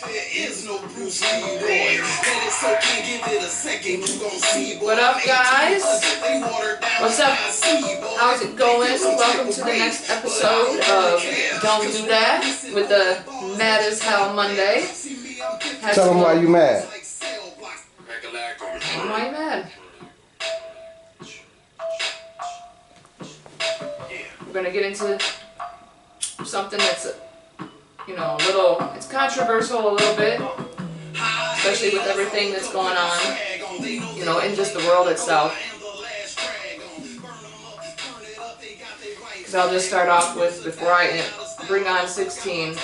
What up, guys? What's up? How's it going? Welcome to the next episode of Don't Do That with the Mad as Hell Monday. Tell them why you mad. Why you mad? We're gonna get into something that's, a little, it's controversial a little bit, especially with everything that's going on, in just the world itself. Because I'll just start off with, before I bring on 16,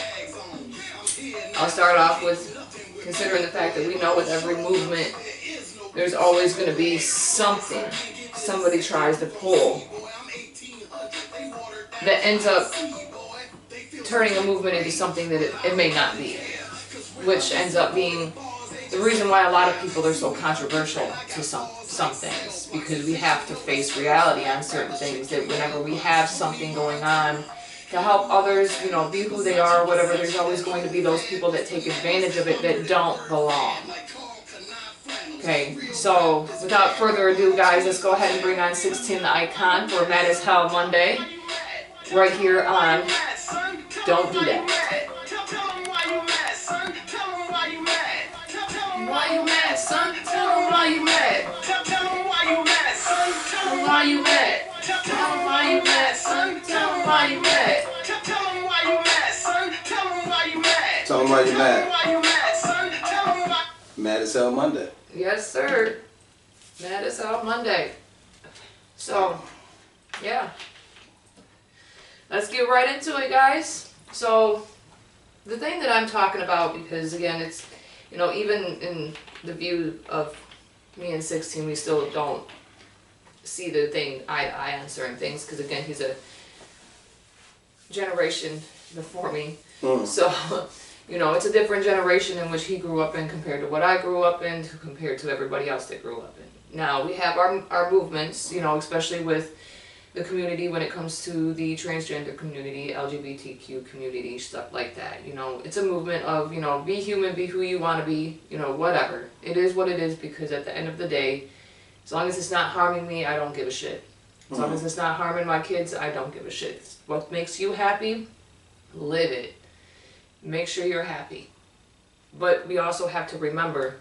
I'll start off with considering the fact that we know with every movement, there's always going to be something somebody tries to pull that ends up turning a movement into something that it may not be, which ends up being the reason why a lot of people are so controversial to some things, because we have to face reality on certain things, that whenever we have something going on to help others, be who they are or whatever, there's always going to be those people that take advantage of it that don't belong. Okay, so without further ado, guys, let's go ahead and bring on 16 the icon for Mad as Hell Monday, right here on Don't Do That. Why you mad, son? Tell them why you mad. Tell them why you mad, son. Tell them why you mad. Tell them why you mad, son. Tell them why you mad. Tell them why you mad, son. Tell them why you mad. Tell them why you mad. Why you mad, son? Tell them why. Mad as Hell Monday. Yes, sir. Mad as Hell Monday. So, yeah. Let's get right into it, guys. So, the thing that I'm talking about, because again, it's, even in the view of me and 16, we still don't see the thing eye to eye on certain things, because again, he's a generation before me. So, it's a different generation in which he grew up in compared to what I grew up in, compared to everybody else that grew up in. Now, we have our movements, especially with the community when it comes to the transgender community, LGBTQ community, stuff like that. It's a movement of, be human, be who you want to be, whatever. It is what it is, because at the end of the day, as long as it's not harming me, I don't give a shit. As long as it's not harming my kids, I don't give a shit. What makes you happy, live it. Make sure you're happy. But we also have to remember,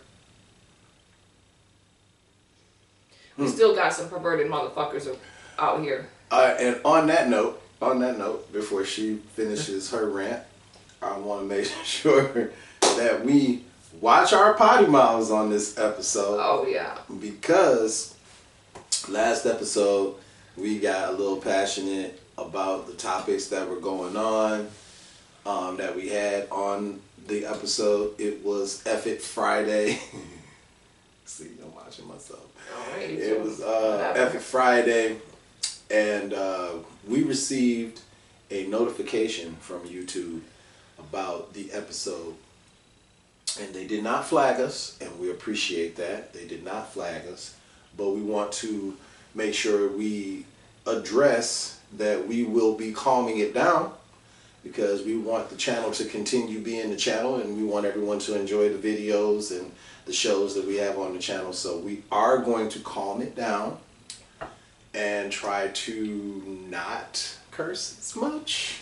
we still got some perverted motherfuckers out here. And on that note, before she finishes her rant, I want to make sure that we watch our potty mouths on this episode. Oh yeah. Because last episode we got a little passionate about the topics that were going on, that we had on the episode. It was F It Friday. See, I'm watching myself. Oh, right, it was F It Friday. And we received a notification from YouTube about the episode. And they did not flag us, and we appreciate that. They did not flag us. But we want to make sure we address that we will be calming it down, because we want the channel to continue being the channel, and we want everyone to enjoy the videos and the shows that we have on the channel. So we are going to calm it down and try to not curse as much,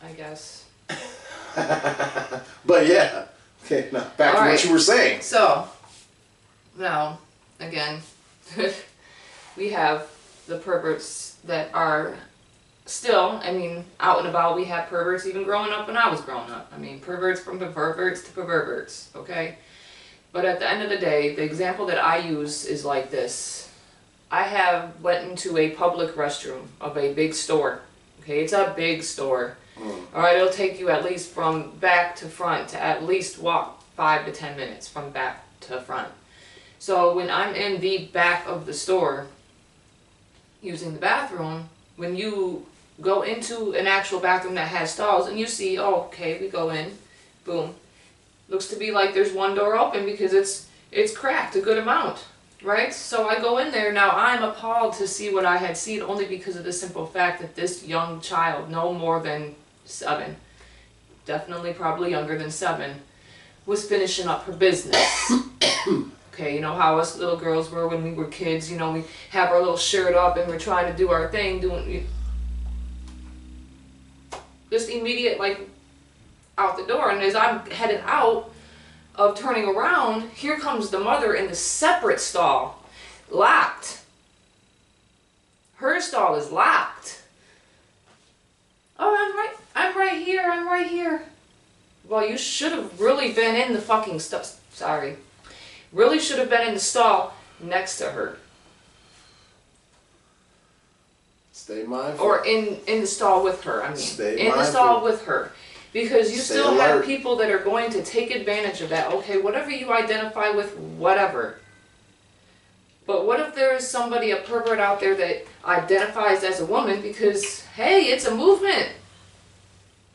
I guess. But yeah, okay, now back to what you were saying. So, now, again, we have the perverts that are still, out and about. We have perverts even growing up when I was growing up. Perverts from perverts to perverts, okay? But at the end of the day, the example that I use is like this. I went into a public restroom of a big store. Okay, it's a big store. Alright, it'll take you at least from back to front to at least walk 5 to 10 minutes from back to front. So when I'm in the back of the store using the bathroom, when you go into an actual bathroom that has stalls and you see, oh, okay, we go in, boom. Looks to be like there's one door open because it's cracked a good amount. Right? So I go in there. Now I'm appalled to see what I had seen, only because of the simple fact that this young child, no more than 7, definitely probably younger than 7, was finishing up her business. Okay, you know how us little girls were when we were kids, you know, we have our little shirt up and we're trying to do our thing, just immediate, like, out the door. And as I'm headed out of turning around, here comes the mother in the separate stall, locked. Her stall is locked. Oh, I'm right here. Well, you should have really been in the fucking sorry. Really should have been in the stall next to her. Stay mindful. Or in the stall with her, I mean. Stay in mindful. the stall with her. Because you Stay still alert. have people that are going to take advantage of that. Okay, whatever you identify with, whatever. But what if there is somebody, a pervert out there that identifies as a woman because, hey, it's a movement.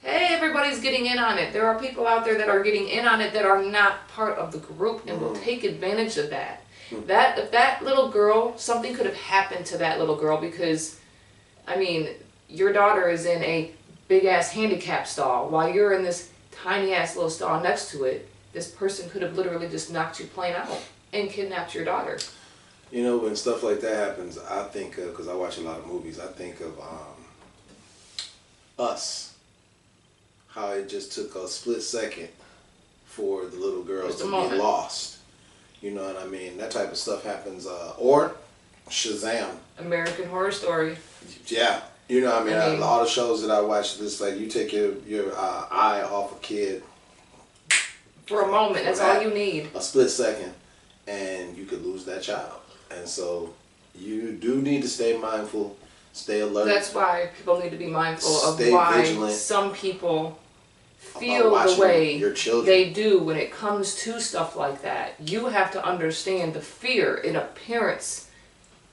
Hey, everybody's getting in on it. There are people out there that are getting in on it that are not part of the group and will take advantage of that. If that little girl, something could have happened to that little girl because, I mean, your daughter is in a big-ass handicap stall while you're in this tiny-ass little stall next to it. This person could have literally just knocked you plain out and kidnapped your daughter. You know, when stuff like that happens, I think of, because I watch a lot of movies, I think of Us. How it just took a split second for the little girl to get lost. You know what I mean? That type of stuff happens. Or Shazam. American Horror Story. Yeah. You know what I mean? All the shows that I watch, this like you take your eye off a kid. For a moment. That's all you need. A split second. And you could lose that child. And so you do need to stay mindful. Stay alert. That's why people need to be mindful of Stay why vigilant. Some people feel the way they do when it comes to stuff like that. You have to understand the fear in a parent's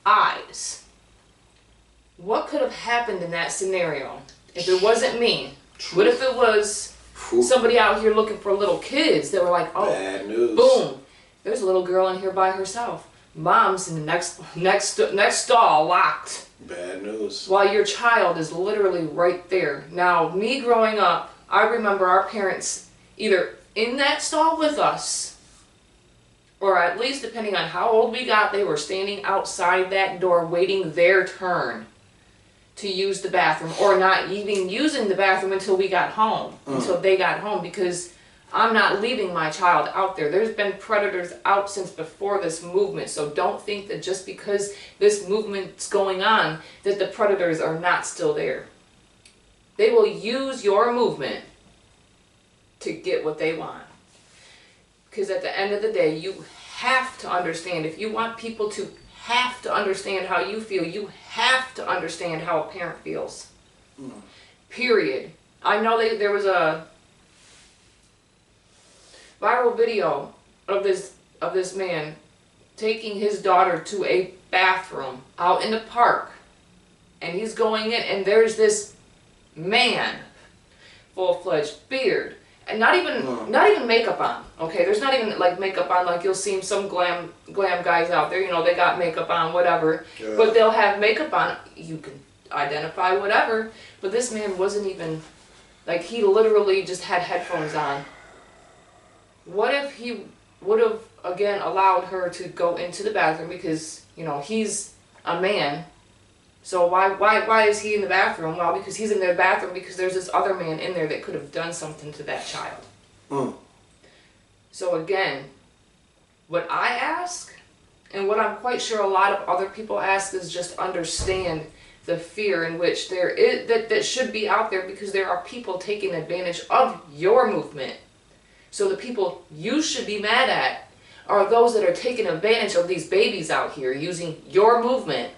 eyes. What could have happened in that scenario if it wasn't me? Truth. What if it was somebody out here looking for little kids that were like, oh, bad news. Boom, there's a little girl in here by herself. Mom's in the next stall, locked. Bad news. While your child is literally right there. Now, me growing up, I remember our parents either in that stall with us, or at least depending on how old we got, they were standing outside that door waiting their turn to use the bathroom, or not even using the bathroom until we got home, until they got home, because I'm not leaving my child out there. There's been predators out since before this movement, so don't think that just because this movement's going on that the predators are not still there. They will use your movement to get what they want. Because at the end of the day, you have to understand, if you want people to have to understand how you feel, you have to understand how a parent feels. Period. I know there was a viral video of this man taking his daughter to a bathroom out in the park, and he's going in, and there's this man, full-fledged beard, and not even makeup on. Okay, there's not even like makeup on like you'll see some glam guys out there. You know, they got makeup on, whatever, but they'll have makeup on. You can identify whatever, but this man wasn't even like, he literally just had headphones on. What if he would have, again, allowed her to go into the bathroom because, you know, he's a man. So why is he in the bathroom? Well, because he's in the bathroom because there's this other man in there that could have done something to that child. So again, what I ask, and what I'm quite sure a lot of other people ask, is just understand the fear in which there is, that should be out there, because there are people taking advantage of your movement. So the people you should be mad at are those that are taking advantage of these babies out here using your movement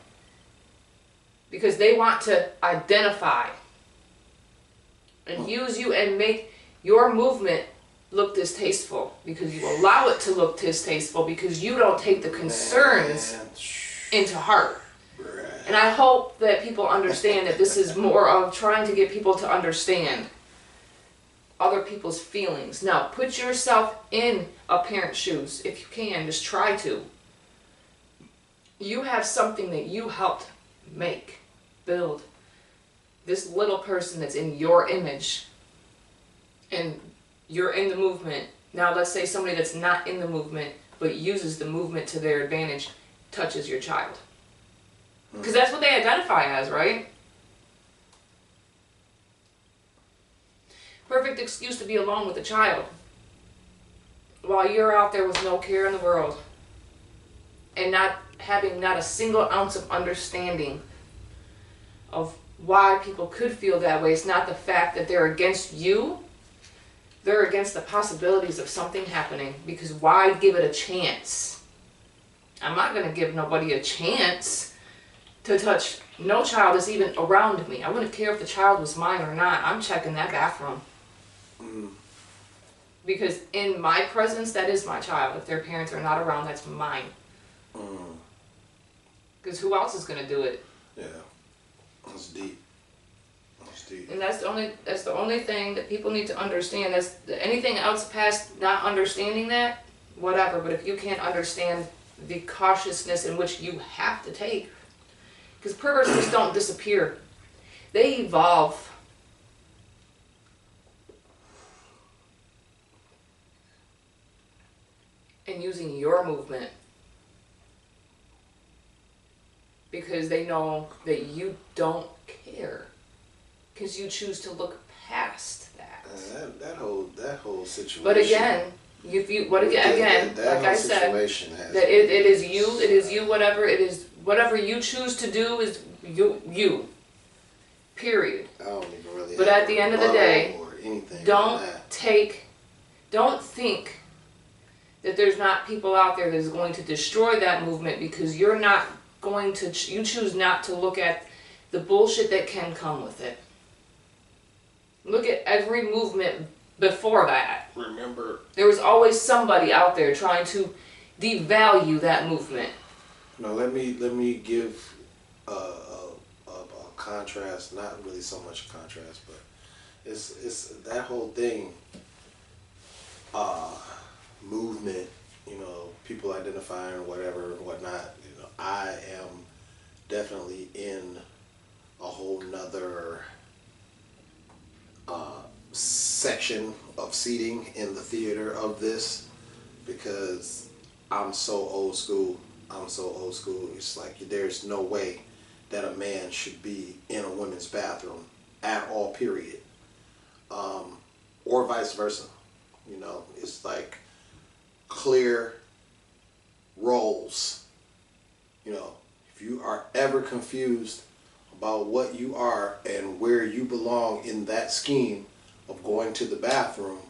because they want to identify and use you and make your movement look distasteful, because you allow it to look distasteful because you don't take the concerns into heart. And I hope that people understand that this is more of trying to get people to understand other people's feelings. Now, put yourself in a parent's shoes if you can. Just try to. You have something that you helped make, build. This little person that's in your image, and you're in the movement, Now let's say somebody that's not in the movement but uses the movement to their advantage touches your child. Because that's what they identify as, right? Perfect excuse to be alone with a child while you're out there with no care in the world and not having not a single ounce of understanding of why people could feel that way. It's not the fact that they're against you. They're against the possibilities of something happening, because why give it a chance? I'm not going to give nobody a chance to touch. No child is even around me. I wouldn't care if the child was mine or not. I'm checking that bathroom. Because in my presence, that is my child. If their parents are not around, that's mine. Because who else is going to do it? Yeah. That's deep. That's deep. And that's the only thing that people need to understand. That's anything else past not understanding that, whatever. But if you can't understand the cautiousness in which you have to take, because perverts just don't disappear. They evolve. And using your movement. Because they know that you don't care. Because you choose to look past that. That whole situation. But again, like I said, that it is you, whatever you choose to do is you. Period. I don't even really. But at the end of the day, don't think that there's not people out there that is going to destroy that movement, because you're not going to. You choose not to look at the bullshit that can come with it. Look at every movement before that. Remember, there was always somebody out there trying to devalue that movement. No, let me give a contrast. Not really so much a contrast, but it's that whole thing. Movement, people identifying or whatever, whatnot. I am definitely in a whole nother section of seating in the theater of this, because I'm so old school. It's like there's no way that a man should be in a women's bathroom at all, period. Or vice versa. It's like clear roles. If you are ever confused about what you are and where you belong in that scheme of going to the bathroom,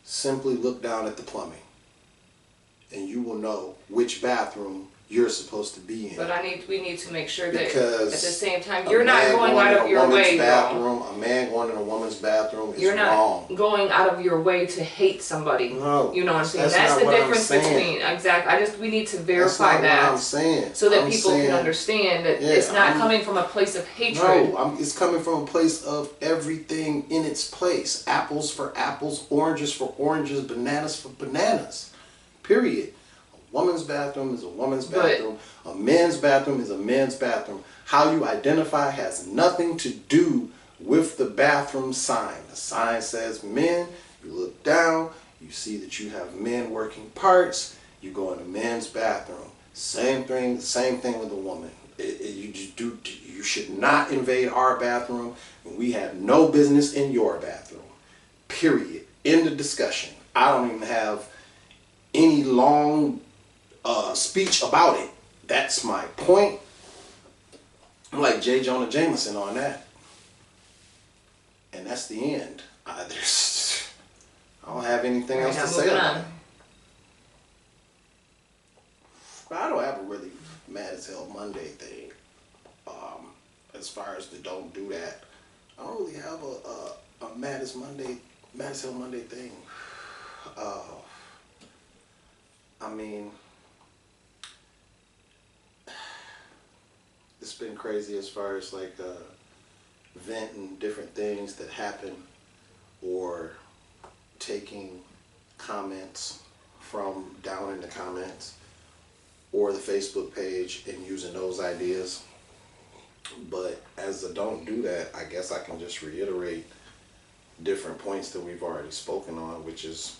simply look down at the plumbing and you will know which bathroom you're supposed to be in. But we need to make sure that because at the same time, you're not going out of your way. A man going in a woman's bathroom is wrong. You're not going out of your way to hate somebody. No. You know what I'm saying? That's the difference between, exactly. We need to verify that. What I'm saying. So that people can understand that it's not coming from a place of hatred. No, it's coming from a place of everything in its place. Apples for apples, oranges for oranges, bananas for bananas. Period. A woman's bathroom is a woman's bathroom. A men's bathroom is a men's bathroom. How you identify has nothing to do with the bathroom sign. The sign says men. You look down, you see that you have men working parts. You go in the men's bathroom. Same thing with a woman. You should not invade our bathroom, and we have no business in your bathroom. Period. End of discussion. I don't even have any long speech about it. That's my point. I'm like J. Jonah Jameson on that. And that's the end. I don't have anything else to say about it. But I don't have a really mad as hell Monday thing. As far as the don't do that, I don't really have a mad as hell Monday thing. I mean, it's been crazy as far as like venting different things that happen, or taking comments from down in the comments or the Facebook page and using those ideas. But as a don't do that, I guess I can just reiterate different points that we've already spoken on, which is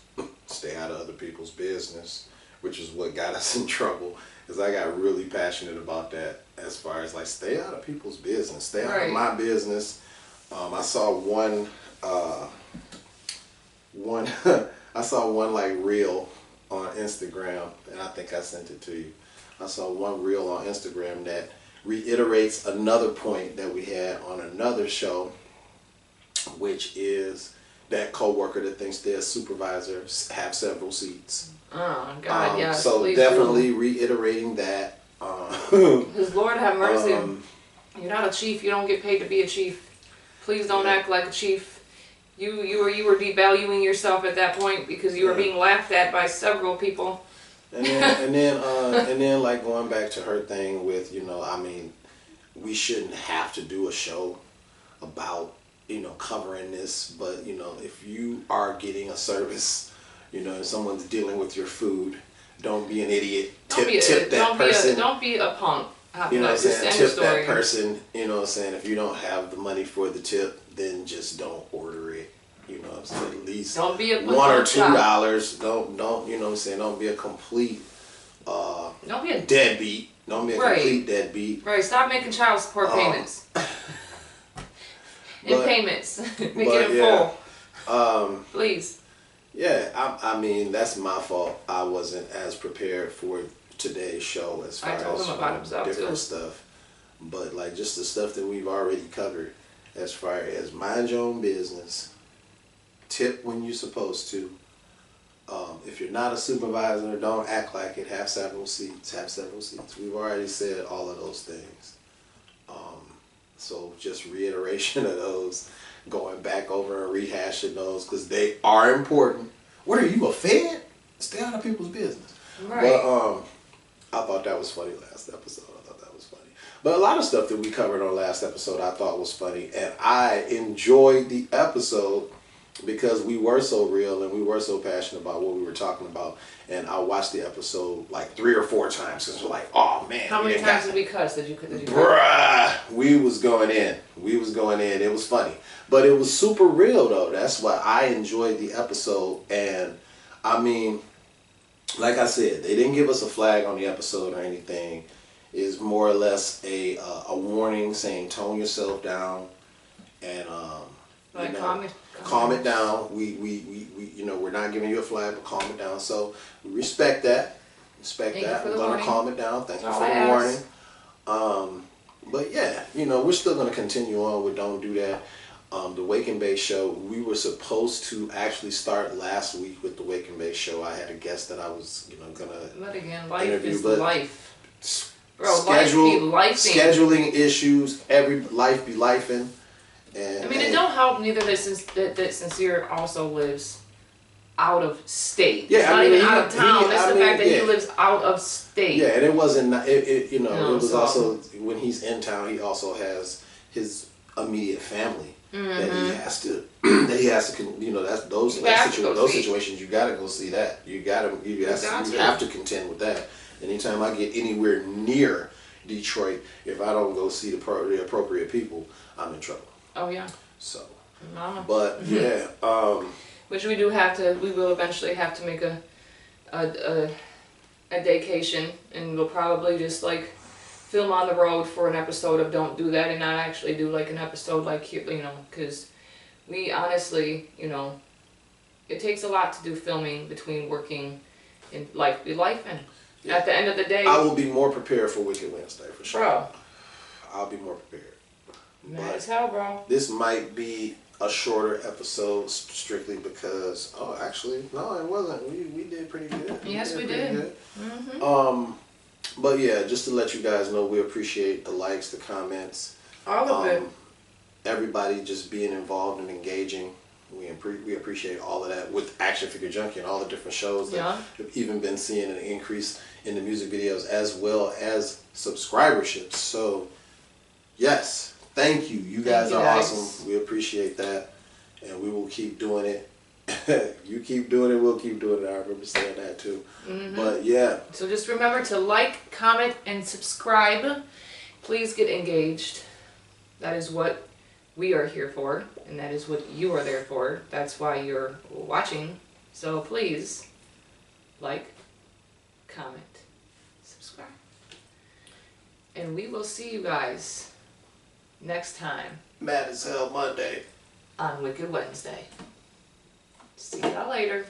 stay out of other people's business, which is what got us in trouble. Because I got really passionate about that, as far as like, stay out of people's business, stay out of my business. I saw one I saw one like reel on Instagram, and I think I sent it to you. I saw one reel on Instagram that reiterates another point that we had on another show, which is that coworker that thinks their supervisors have several seats. Oh God, yes. So please definitely do. reiterating that. Because Lord have mercy, you're not a chief. You don't get paid to be a chief. Please don't act like a chief. You were devaluing yourself at that point because you were being laughed at by several people. And then like going back to her thing with, I mean, we shouldn't have to do a show about, covering this, but if you are getting a service, and someone's dealing with your food, don't be an idiot. Tip that person. Don't be a punk. You know what I'm saying? Tip that person. You know what I'm saying? If you don't have the money for the tip, then just don't order it. You know what I'm saying? At least don't be a $1 or $2. Don't you know what I'm saying? Don't be a complete don't be a deadbeat. Don't be a complete deadbeat. Right. Stop making child support payments. Payments. Make it in full. Please. Yeah, I mean, that's my fault. I wasn't as prepared for today's show as far as different stuff. But like just the stuff that we've already covered, as far as mind your own business, tip when you're supposed to. If you're not a supervisor, don't act like it. Have several seats. Have several seats. We've already said all of those things. So just reiteration of those, going back over and rehashing those, because they are important. What are you, a Fed? Stay out of people's business. Right. But I thought that was funny last episode. I thought that was funny. But a lot of stuff that we covered on last episode I thought was funny, and I enjoyed the episode because we were so real and we were so passionate about what we were talking about. And I watched the episode like 3 or 4 times because we're like, oh man. How many times did we cuss? Did you Bruh, we was going in. It was funny. But it was super real though. That's why I enjoyed the episode. And I mean, like I said, they didn't give us a flag on the episode or anything. It's more or less a warning saying tone yourself down and calm it down. We we're not giving you a flag, but calm it down. So we respect that. Thank that. We're gonna calm it down. Thank you for the warning. But yeah, we're still gonna continue on with Don't Do That. The Wake and Bake Show, we were supposed to actually start last week with the Wake and Bake Show. I had a guest that I was gonna interview, is but life. Bro, life be lifing. Scheduling issues, life be lifing. And, I mean, it don't help neither that Sincere also lives out of state. Yeah, it's not even out of town. It's the fact that he lives out of state. Yeah, and it wasn't. It was also when he's in town. He also has his immediate family that he has to. That's those situations. You gotta go see that. You have to contend with that. Anytime I get anywhere near Detroit, if I don't go see the appropriate people, I'm in trouble. Oh yeah. So, Mama. But yeah, which we will eventually have to make a daycation, and we'll probably just like film on the road for an episode of Don't Do That, and not actually do like an episode like here, because we honestly, it takes a lot to do filming between working and life. And at the end of the day, I will be more prepared for Wicked Wednesday for sure. Bro, I'll be more prepared. Mad as hell, bro. This might be a shorter episode strictly because actually no, it wasn't. We did pretty good. Yes, we did. Good. Mm-hmm. But yeah, just to let you guys know, we appreciate the likes, the comments, all of it. Everybody just being involved and engaging. We appreciate all of that with Action Figure Junkie and all the different shows that have even been seeing an increase in the music videos as well as subscriberships. So yes. Thank you. You guys are awesome. We appreciate that. And we will keep doing it. You keep doing it, we'll keep doing it. I remember saying that too. Mm-hmm. But yeah. So just remember to like, comment, and subscribe. Please get engaged. That is what we are here for. And that is what you are there for. That's why you're watching. So please like, comment, subscribe. And we will see you guys next time Mad as Hell Monday. on Wicked Wednesday. See y'all later.